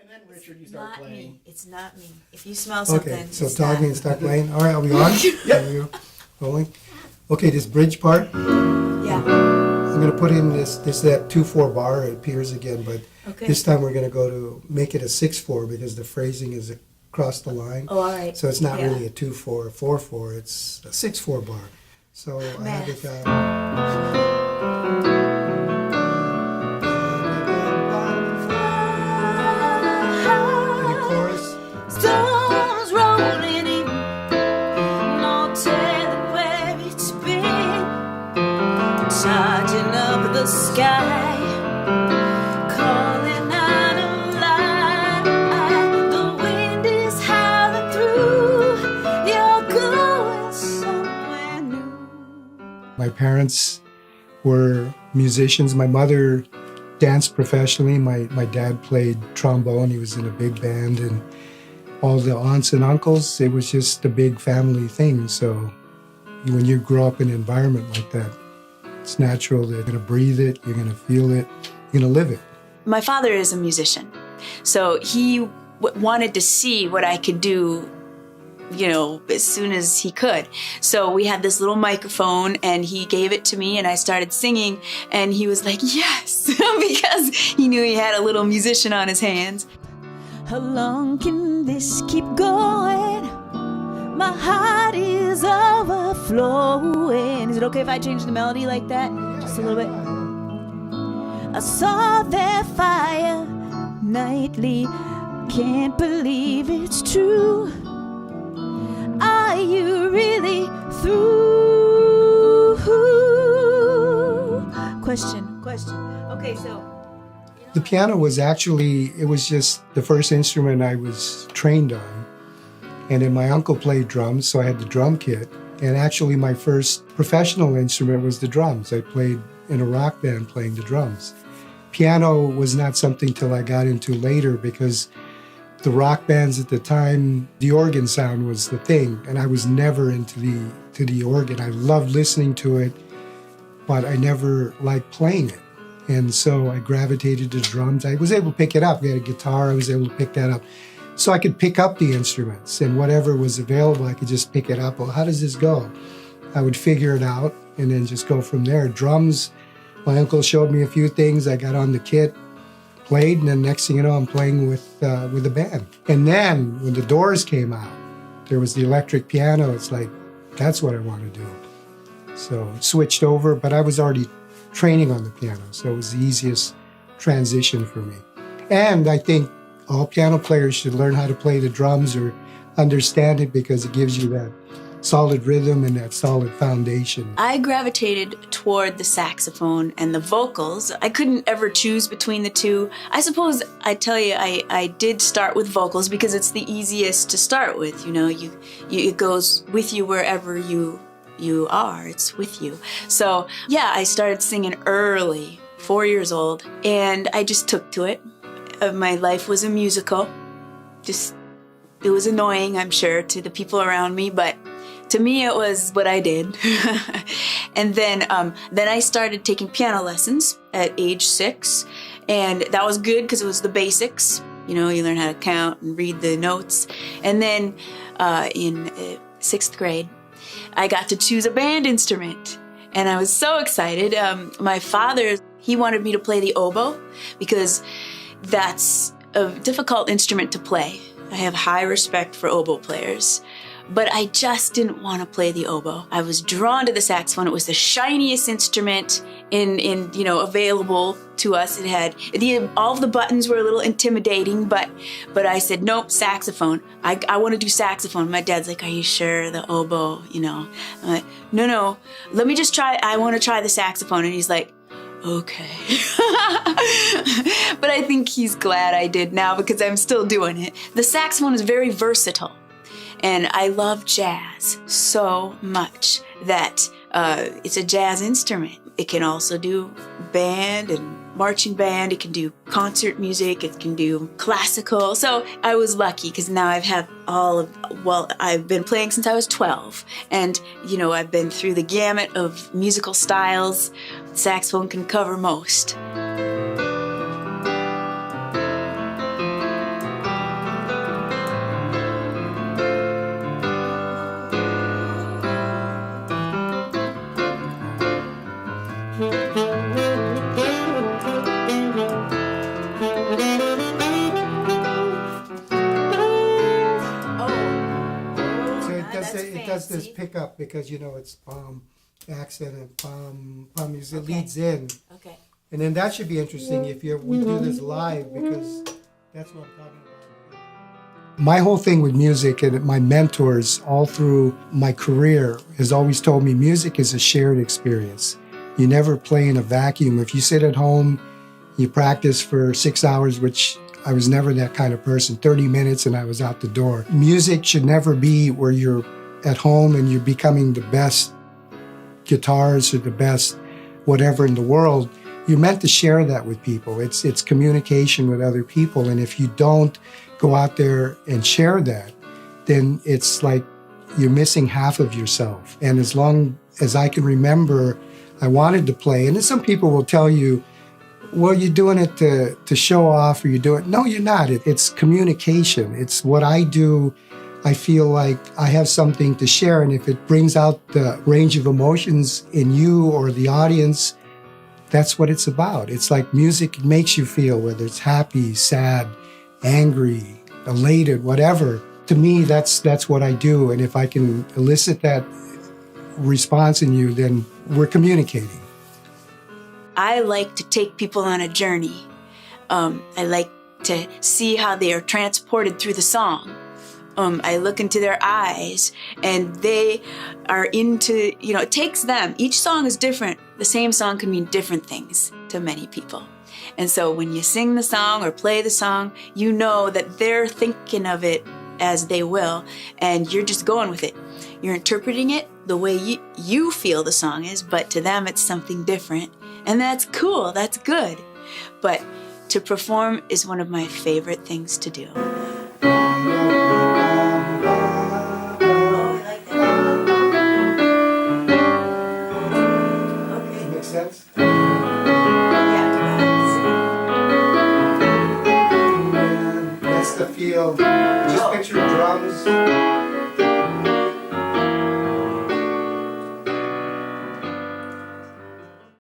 And then Richard, you start Not playing. me. It's not me. If you smell something, Okay, so it's talking not. and start playing. All right, are we on? There we go. Rolling. Okay, this bridge part, Yeah. I'm going to put in that 2/4 bar. It appears again, but Okay. this time we're going to go to make it a 6/4 because the phrasing is across the line. Oh, all right. So it's not Yeah. really a 2/4, 4/4. It's a 6/4 bar. So I have it. And the chorus. Storms rolling in, no telling where it's been. Charging up the sky, calling out of light. The wind is howling through. You're going somewhere new. My parents were musicians. My mother danced professionally. My dad played trombone. He was in a big band, and all the aunts and uncles, it was just a big family thing. So when you grow up in an environment like that, it's natural that you're going to breathe it, you're going to feel it, you're going to live it. My father is a musician, so he wanted to see what I could do, you know, as soon as he could. So we had this little microphone and he gave it to me and I started singing and he was like, yes, because he knew he had a little musician on his hands. How long can this keep going? My heart is overflowing. Is it okay if I change the melody like that? Just a little bit. I saw their fire nightly. Can't believe it's true. Are you really through? Question. Okay, so. The piano was actually, it was just the first instrument I was trained on. And then my uncle played drums, so I had the drum kit. And actually my first professional instrument was the drums. I played in a rock band playing the drums. Piano was not something till I got into later because the rock bands at the time, the organ sound was the thing, and I was never into the organ. I loved listening to it, but I never liked playing it. And so I gravitated to drums. I was able to pick it up. We had a guitar, I was able to pick that up. So I could pick up the instruments, and whatever was available, I could just pick it up. Well, how does this go? I would figure it out and then just go from there. Drums, my uncle showed me a few things. I got on the kit, played, and then next thing you know, I'm playing with a band. And then when the Doors came out, there was the electric piano. It's like, that's what I want to do. So switched over, but I was already training on the piano, so it was the easiest transition for me. And I think all piano players should learn how to play the drums or understand it because it gives you that solid rhythm and that solid foundation. I gravitated toward the saxophone and the vocals. I couldn't ever choose between the two. I suppose I tell you, I did start with vocals because it's the easiest to start with. You know, it goes with you wherever you are. It's with you. So yeah, I started singing early, 4 years old, and I just took to it. My life was a musical. It was annoying, I'm sure, to the people around me, but to me, it was what I did. And then I started taking piano lessons at age 6, and that was good because it was the basics. You know, you learn how to count and read the notes. And then in 6th grade, I got to choose a band instrument, and I was so excited. My father, he wanted me to play the oboe because that's a difficult instrument to play. I have high respect for oboe players. But I just didn't want to play the oboe. I was drawn to the saxophone. It was the shiniest instrument available to us. It had all of the buttons were a little intimidating, but I said nope, saxophone. I want to do saxophone. My dad's like, are you sure the oboe? You know, I'm like, no. Let me just try. I want to try the saxophone, and he's like, okay. But I think he's glad I did now because I'm still doing it. The saxophone is very versatile. And I love jazz so much that it's a jazz instrument. It can also do band and marching band. It can do concert music. It can do classical. So I was lucky because now I've been playing since I was 12. And, you know, I've been through the gamut of musical styles. Saxophone can cover most. has this See? pickup because, you know, it's accent and it Okay. leads in. Okay. And then that should be interesting if we do this live, because that's what I'm talking about. My whole thing with music, and my mentors all through my career has always told me music is a shared experience. You never play in a vacuum. If you sit at home, you practice for 6 hours, which I was never that kind of person, 30 minutes and I was out the door. Music should never be where you're at home and you're becoming the best guitarist or the best whatever in the world. You're meant to share that with people. It's communication with other people. And if you don't go out there and share that, then it's like you're missing half of yourself. And as long as I can remember, I wanted to play. And then some people will tell you, well, you're doing it to show off, or you're doing. No, you're not. It's communication. It's what I do. I feel like I have something to share. And if it brings out the range of emotions in you or the audience, that's what it's about. It's like music makes you feel, whether it's happy, sad, angry, elated, whatever. To me, that's what I do. And if I can elicit that response in you, then we're communicating. I like to take people on a journey. I like to see how they are transported through the song. I look into their eyes and they are into, it takes them. Each song is different. The same song can mean different things to many people. And so when you sing the song or play the song, you know that they're thinking of it as they will, and you're just going with it. You're interpreting it the way you feel the song is, but to them it's something different. And that's cool, that's good. But to perform is one of my favorite things to do. Sense? That's the feel. Just picture drums.